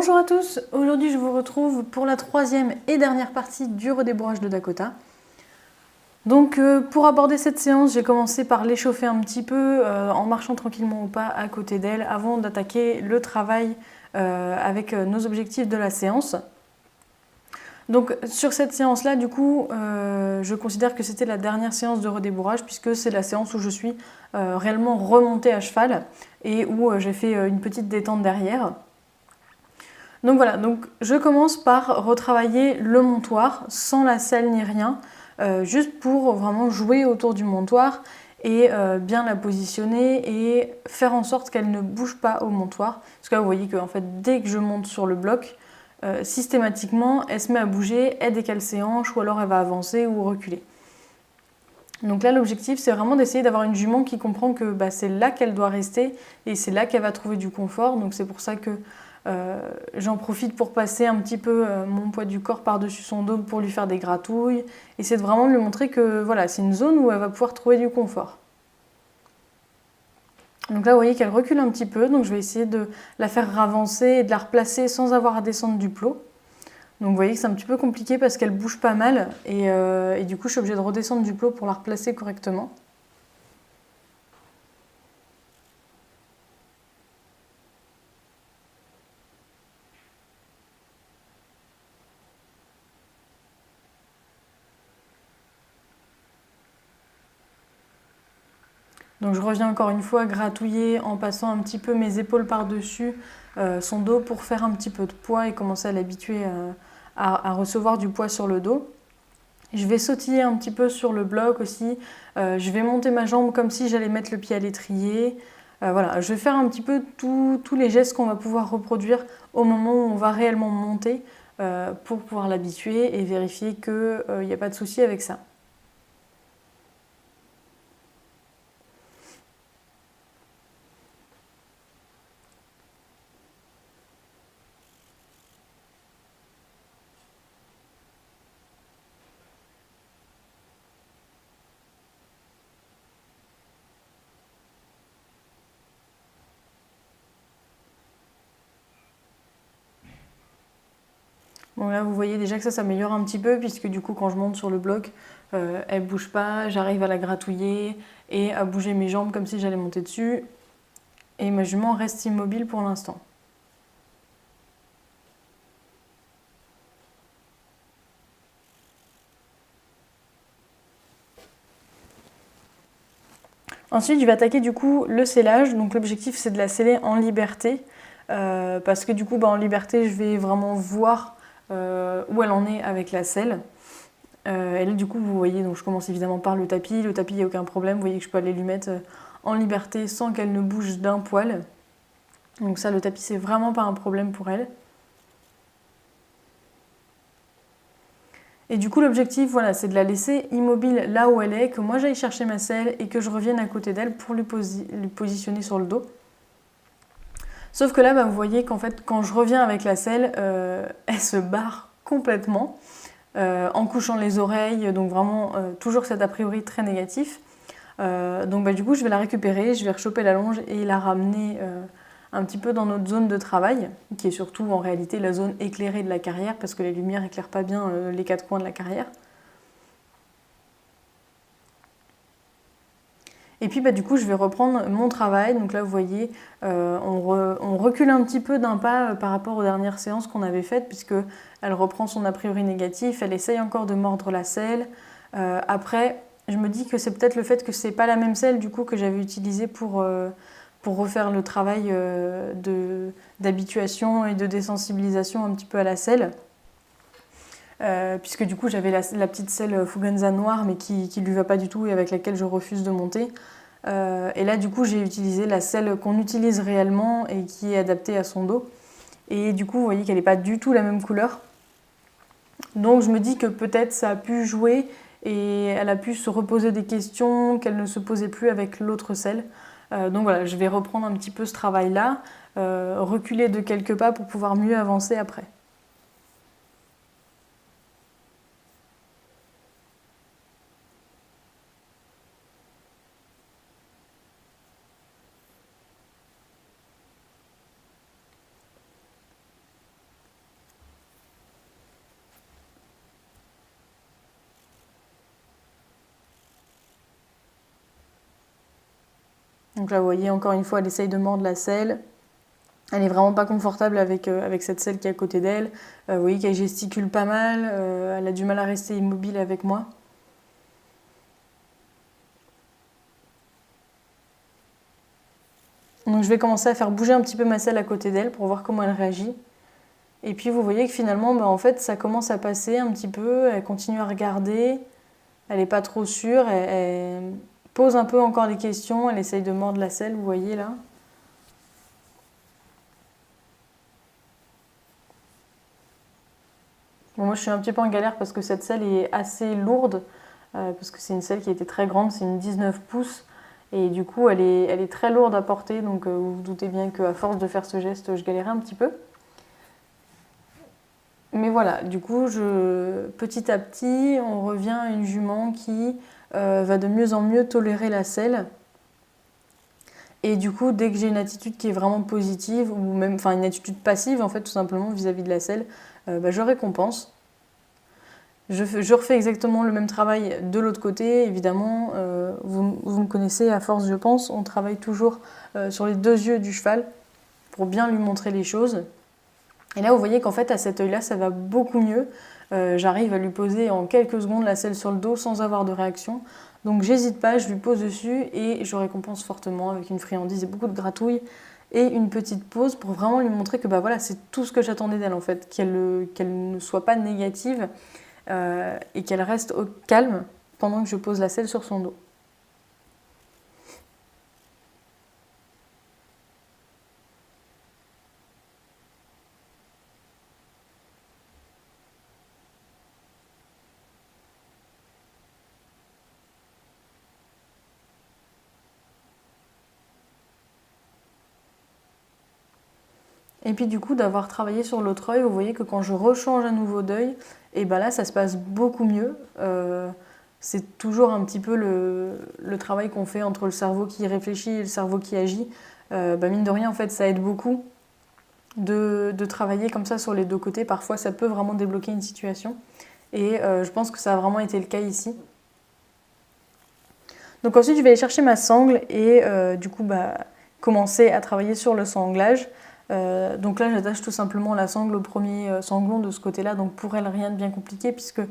Bonjour à tous, aujourd'hui je vous retrouve pour la troisième et dernière partie du redébourrage de Dakota. Donc pour aborder cette séance, j'ai commencé par l'échauffer un petit peu en marchant tranquillement au pas à côté d'elle avant d'attaquer le travail avec nos objectifs de la séance. Donc sur cette séance-là, du coup, je considère que c'était la dernière séance de redébourrage puisque c'est la séance où je suis réellement remontée à cheval et où j'ai fait une petite détente derrière. Donc voilà, donc je commence par retravailler le montoir sans la selle ni rien, juste pour vraiment jouer autour du montoir et bien la positionner et faire en sorte qu'elle ne bouge pas au montoir. Parce que là vous voyez que en fait, dès que je monte sur le bloc, systématiquement elle se met à bouger, elle décale ses hanches ou alors elle va avancer ou reculer. Donc là l'objectif c'est vraiment d'essayer d'avoir une jument qui comprend que c'est là qu'elle doit rester et c'est là qu'elle va trouver du confort. Donc c'est pour ça que j'en profite pour passer un petit peu mon poids du corps par-dessus son dos pour lui faire des gratouilles. Et c'est vraiment de lui montrer que voilà, c'est une zone où elle va pouvoir trouver du confort. Donc là, vous voyez qu'elle recule un petit peu. Donc je vais essayer de la faire avancer et de la replacer sans avoir à descendre du plot. Donc vous voyez que c'est un petit peu compliqué parce qu'elle bouge pas mal. Et du coup, je suis obligée de redescendre du plot pour la replacer correctement. Donc je reviens encore une fois gratouiller en passant un petit peu mes épaules par-dessus son dos pour faire un petit peu de poids et commencer à l'habituer à recevoir du poids sur le dos. Je vais sautiller un petit peu sur le bloc aussi. Je vais monter ma jambe comme si j'allais mettre le pied à l'étrier. Voilà, je vais faire un petit peu tous les gestes qu'on va pouvoir reproduire au moment où on va réellement monter pour pouvoir l'habituer et vérifier qu'il n'y a pas de souci avec ça. Bon là vous voyez déjà que ça s'améliore un petit peu puisque du coup quand je monte sur le bloc, elle bouge pas, j'arrive à la gratouiller et à bouger mes jambes comme si j'allais monter dessus. Et ma jument reste immobile pour l'instant. Ensuite je vais attaquer du coup le sellage. Donc l'objectif c'est de la seller en liberté. Parce que du coup en liberté je vais vraiment voir où elle en est avec la selle. Et là du coup vous voyez, donc je commence évidemment par le tapis. Le tapis il n'y a aucun problème, vous voyez que je peux aller lui mettre en liberté sans qu'elle ne bouge d'un poil. Donc ça le tapis c'est vraiment pas un problème pour elle. Et du coup l'objectif voilà, c'est de la laisser immobile là où elle est, que moi j'aille chercher ma selle et que je revienne à côté d'elle pour lui positionner sur le dos. Sauf que là, vous voyez qu'en fait, quand je reviens avec la selle, elle se barre complètement en couchant les oreilles, donc vraiment toujours cet a priori très négatif. Donc du coup, je vais la récupérer, je vais rechoper la longe et la ramener un petit peu dans notre zone de travail, qui est surtout en réalité la zone éclairée de la carrière, parce que les lumières n'éclairent pas bien les quatre coins de la carrière. Et puis du coup je vais reprendre mon travail. Donc là vous voyez on recule un petit peu d'un pas par rapport aux dernières séances qu'on avait faites, puisque elle reprend son a priori négatif, elle essaye encore de mordre la selle. Après je me dis que c'est peut-être le fait que c'est pas la même selle du coup que j'avais utilisée pour refaire le travail d'habituation et de désensibilisation un petit peu à la selle. Puisque du coup j'avais la petite selle Fugenza noire mais qui lui va pas du tout et avec laquelle je refuse de monter. Et là du coup j'ai utilisé la selle qu'on utilise réellement et qui est adaptée à son dos. Et du coup vous voyez qu'elle n'est pas du tout la même couleur. Donc je me dis que peut-être ça a pu jouer et elle a pu se reposer des questions qu'elle ne se posait plus avec l'autre selle. Donc voilà, je vais reprendre un petit peu ce travail-là, reculer de quelques pas pour pouvoir mieux avancer après. Donc là, vous voyez, encore une fois, elle essaye de mordre la selle. Elle est vraiment pas confortable avec cette selle qui est à côté d'elle. Vous voyez qu'elle gesticule pas mal, elle a du mal à rester immobile avec moi. Donc je vais commencer à faire bouger un petit peu ma selle à côté d'elle pour voir comment elle réagit. Et puis vous voyez que finalement, en fait, ça commence à passer un petit peu. Elle continue à regarder. Elle n'est pas trop sûre. Elle pose un peu encore des questions. Elle essaye de mordre la selle, vous voyez là. Bon, moi je suis un petit peu en galère parce que cette selle est assez lourde. Parce que c'est une selle qui était très grande. C'est une 19 pouces. Et du coup, elle est très lourde à porter. Donc vous vous doutez bien qu'à force de faire ce geste, je galérais un petit peu. Mais voilà, du coup, petit à petit, on revient à une jument qui va de mieux en mieux tolérer la selle. Et du coup, dès que j'ai une attitude qui est vraiment positive, ou même une attitude passive, en fait, tout simplement, vis-à-vis de la selle, je récompense. Je refais exactement le même travail de l'autre côté, évidemment. Vous me connaissez, à force, je pense, on travaille toujours sur les deux yeux du cheval pour bien lui montrer les choses. Et là, vous voyez qu'en fait, à cet œil-là, ça va beaucoup mieux. J'arrive à lui poser en quelques secondes la selle sur le dos sans avoir de réaction. Donc, j'hésite pas, je lui pose dessus et je récompense fortement avec une friandise et beaucoup de gratouilles et une petite pause pour vraiment lui montrer que voilà, c'est tout ce que j'attendais d'elle en fait, qu'elle ne soit pas négative et qu'elle reste au calme pendant que je pose la selle sur son dos. Et puis du coup, d'avoir travaillé sur l'autre œil, vous voyez que quand je rechange à nouveau d'œil, et là, ça se passe beaucoup mieux. C'est toujours un petit peu le travail qu'on fait entre le cerveau qui réfléchit et le cerveau qui agit. Mine de rien, en fait, ça aide beaucoup de travailler comme ça sur les deux côtés. Parfois, ça peut vraiment débloquer une situation. Et je pense que ça a vraiment été le cas ici. Donc ensuite, je vais aller chercher ma sangle et du coup, commencer à travailler sur le sanglage. Donc là, j'attache tout simplement la sangle au premier sanglon de ce côté-là. Donc pour elle, rien de bien compliqué puisque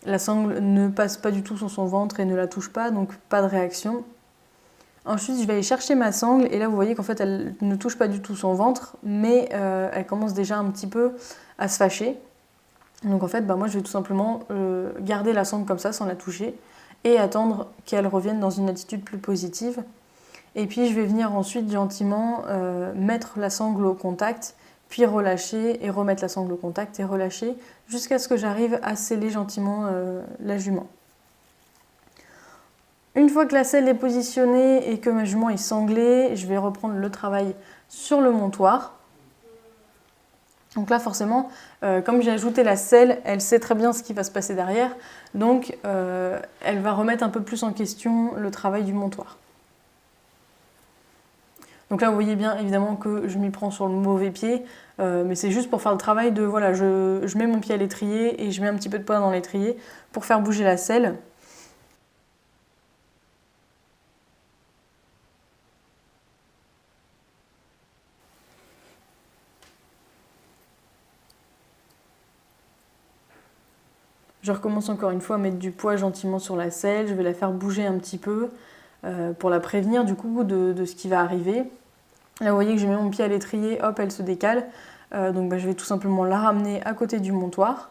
la sangle ne passe pas du tout sur son ventre et ne la touche pas, donc pas de réaction. Ensuite, je vais aller chercher ma sangle et là, vous voyez qu'en fait, elle ne touche pas du tout son ventre, mais elle commence déjà un petit peu à se fâcher. Donc en fait, moi, je vais tout simplement garder la sangle comme ça sans la toucher et attendre qu'elle revienne dans une attitude plus positive. Et puis je vais venir ensuite gentiment mettre la sangle au contact, puis relâcher et remettre la sangle au contact et relâcher jusqu'à ce que j'arrive à sceller gentiment la jument. Une fois que la selle est positionnée et que ma jument est sanglée, je vais reprendre le travail sur le montoir. Donc là forcément, comme j'ai ajouté la selle, elle sait très bien ce qui va se passer derrière, donc elle va remettre un peu plus en question le travail du montoir. Donc là, vous voyez bien évidemment que je m'y prends sur le mauvais pied, mais c'est juste pour faire le travail de, voilà, je mets mon pied à l'étrier et je mets un petit peu de poids dans l'étrier pour faire bouger la selle. Je recommence encore une fois à mettre du poids gentiment sur la selle, je vais la faire bouger un petit peu pour la prévenir du coup de ce qui va arriver. Là, vous voyez que je mets mon pied à l'étrier, hop, elle se décale. Donc je vais tout simplement la ramener à côté du montoir.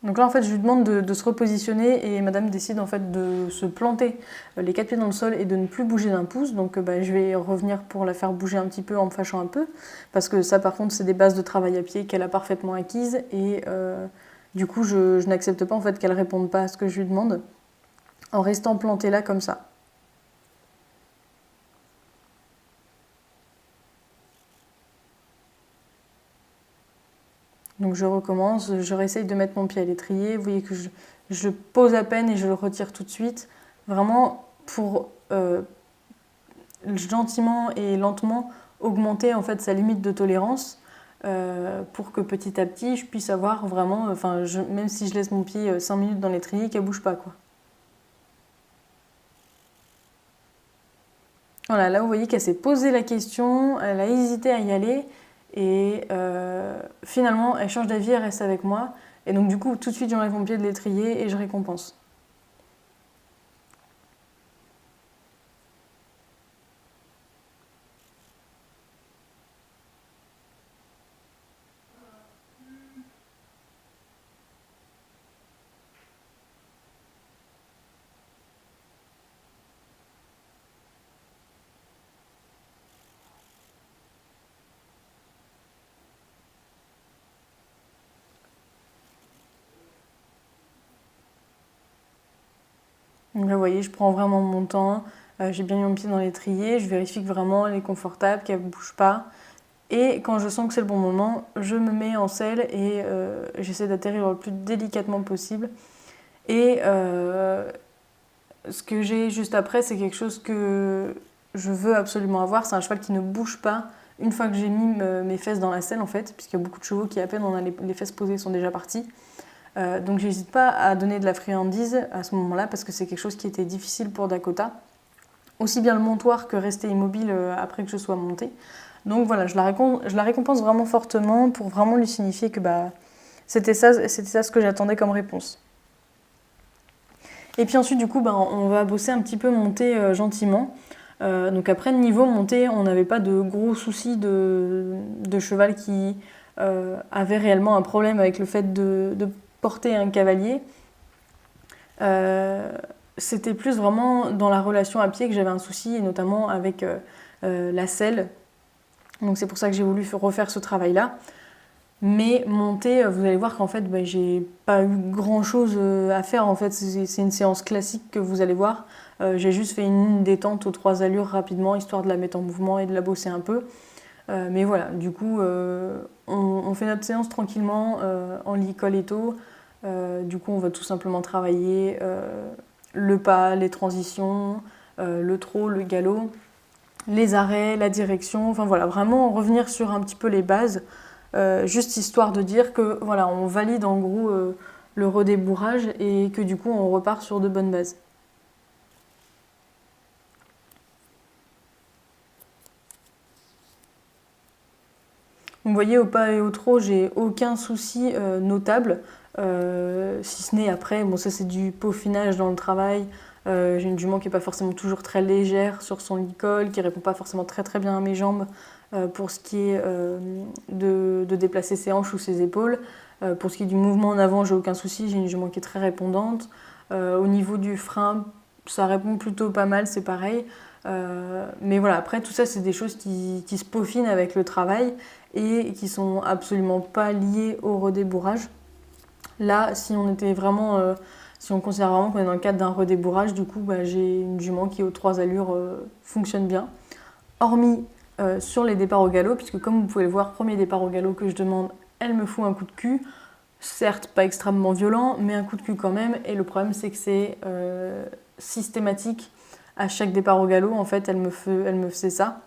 Donc là, en fait, je lui demande de se repositionner et madame décide en fait de se planter les quatre pieds dans le sol et de ne plus bouger d'un pouce. Donc je vais revenir pour la faire bouger un petit peu en me fâchant un peu. Parce que ça, par contre, c'est des bases de travail à pied qu'elle a parfaitement acquises. Et du coup, je n'accepte pas en fait qu'elle ne réponde pas à ce que je lui demande en restant plantée là comme ça. Donc je recommence, je réessaye de mettre mon pied à l'étrier. Vous voyez que je pose à peine et je le retire tout de suite. Vraiment pour gentiment et lentement augmenter en fait sa limite de tolérance. pour que petit à petit je puisse avoir vraiment, enfin même si je laisse mon pied 5 minutes dans l'étrier, qu'elle bouge pas quoi. Voilà, là vous voyez qu'elle s'est posé la question, elle a hésité à y aller et finalement elle change d'avis, elle reste avec moi et donc du coup tout de suite j'enlève mon pied de l'étrier et je récompense. Donc là, vous voyez, je prends vraiment mon temps. J'ai bien mis mon pied dans l'étrier. Je vérifie que vraiment elle est confortable, qu'elle ne bouge pas. Et quand je sens que c'est le bon moment, je me mets en selle et j'essaie d'atterrir le plus délicatement possible. Et ce que j'ai juste après, c'est quelque chose que je veux absolument avoir. C'est un cheval qui ne bouge pas une fois que j'ai mis mes fesses dans la selle, en fait, puisqu'il y a beaucoup de chevaux qui, à peine on a les fesses posées, sont déjà partis. Donc j'hésite pas à donner de la friandise à ce moment-là parce que c'est quelque chose qui était difficile pour Dakota. Aussi bien le montoir que rester immobile après que je sois montée. Donc voilà, je la récompense vraiment fortement pour vraiment lui signifier que c'était ça ce que j'attendais comme réponse. Et puis ensuite du coup on va bosser un petit peu monter gentiment. Donc après niveau montée, on n'avait pas de gros soucis de cheval qui avait réellement un problème avec le fait de porter un cavalier. C'était plus vraiment dans la relation à pied que j'avais un souci, et notamment avec la selle. Donc c'est pour ça que j'ai voulu refaire ce travail-là. Mais monter, vous allez voir qu'en fait, j'ai pas eu grand-chose à faire. En fait, c'est une séance classique que vous allez voir. J'ai juste fait une détente aux 3 allures rapidement, histoire de la mettre en mouvement et de la bosser un peu. Mais voilà, du coup, on fait notre séance tranquillement en lit colletto. Du coup, on va tout simplement travailler le pas, les transitions, le trot, le galop, les arrêts, la direction. Enfin voilà, vraiment revenir sur un petit peu les bases, juste histoire de dire que voilà, on valide en gros le redébourrage et que du coup, on repart sur de bonnes bases. Vous voyez, au pas et au trot, j'ai aucun souci notable, si ce n'est après, bon ça c'est du peaufinage dans le travail. J'ai une jument qui n'est pas forcément toujours très légère sur son lit-col, qui répond pas forcément très très bien à mes jambes pour ce qui est de déplacer ses hanches ou ses épaules. Pour ce qui est du mouvement en avant, j'ai aucun souci, j'ai une jument qui est très répondante. Au niveau du frein, ça répond plutôt pas mal, c'est pareil. Mais voilà, après tout ça c'est des choses qui se peaufinent avec le travail et qui sont absolument pas liées au redébourrage. Là, si on était vraiment, si on considère vraiment qu'on est dans le cadre d'un redébourrage, du coup j'ai une jument qui aux 3 allures fonctionne bien. Hormis sur les départs au galop, puisque comme vous pouvez le voir, premier départ au galop que je demande, elle me fout un coup de cul. Certes, pas extrêmement violent, mais un coup de cul quand même. Et le problème, c'est que c'est systématique. À chaque départ au galop, en fait, elle me faisait ça.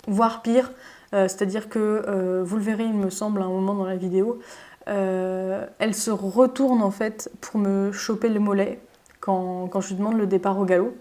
Voire pire, c'est-à-dire que, vous le verrez, il me semble, à un moment dans la vidéo, elle se retourne en fait pour me choper le mollet quand je lui demande le départ au galop.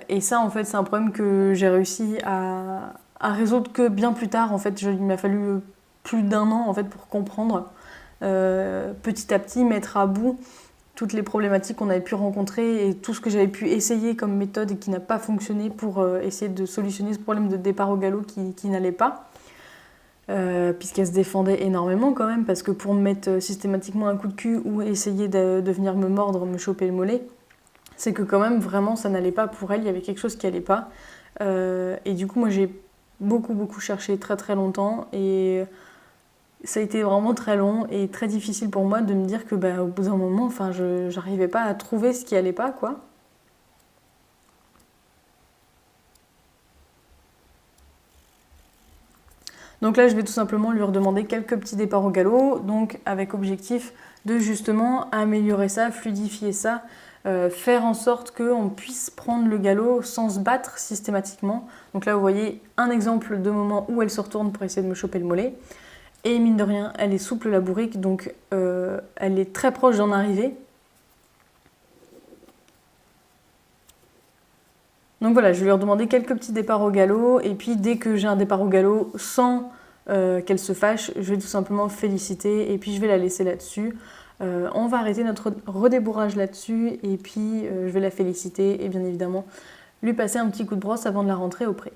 Et ça, en fait, c'est un problème que j'ai réussi à résoudre que bien plus tard. En fait, il m'a fallu plus d'1 an en fait, pour comprendre petit à petit, mettre à bout toutes les problématiques qu'on avait pu rencontrer et tout ce que j'avais pu essayer comme méthode et qui n'a pas fonctionné pour essayer de solutionner ce problème de départ au galop qui n'allait pas. Puisqu'elle se défendait énormément quand même, parce que pour me mettre systématiquement un coup de cul ou essayer de venir me mordre, me choper le mollet, c'est que quand même vraiment ça n'allait pas pour elle, il y avait quelque chose qui n'allait pas. Et du coup moi j'ai beaucoup cherché très très longtemps et ça a été vraiment très long et très difficile pour moi de me dire que au bout d'un moment, enfin, je n'arrivais pas à trouver ce qui allait pas, quoi. Donc là, je vais tout simplement lui redemander quelques petits départs au galop, donc avec objectif de justement améliorer ça, fluidifier ça, faire en sorte qu'on puisse prendre le galop sans se battre systématiquement. Donc là, vous voyez un exemple de moment où elle se retourne pour essayer de me choper le mollet. Et mine de rien, elle est souple la bourrique, donc elle est très proche d'en arriver. Donc voilà, je vais lui redemander quelques petits départs au galop, et puis dès que j'ai un départ au galop, sans qu'elle se fâche, je vais tout simplement féliciter, et puis je vais la laisser là-dessus. On va arrêter notre redébourrage là-dessus, et puis je vais la féliciter, et bien évidemment, lui passer un petit coup de brosse avant de la rentrer au pré.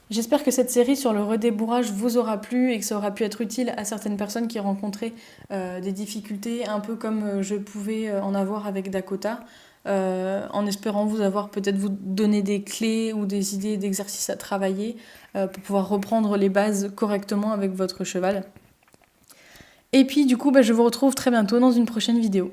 J'espère que cette série sur le redébourrage vous aura plu et que ça aura pu être utile à certaines personnes qui rencontraient des difficultés, un peu comme je pouvais en avoir avec Dakota, en espérant vous avoir peut-être vous donner des clés ou des idées d'exercices à travailler pour pouvoir reprendre les bases correctement avec votre cheval. Et puis du coup, je vous retrouve très bientôt dans une prochaine vidéo.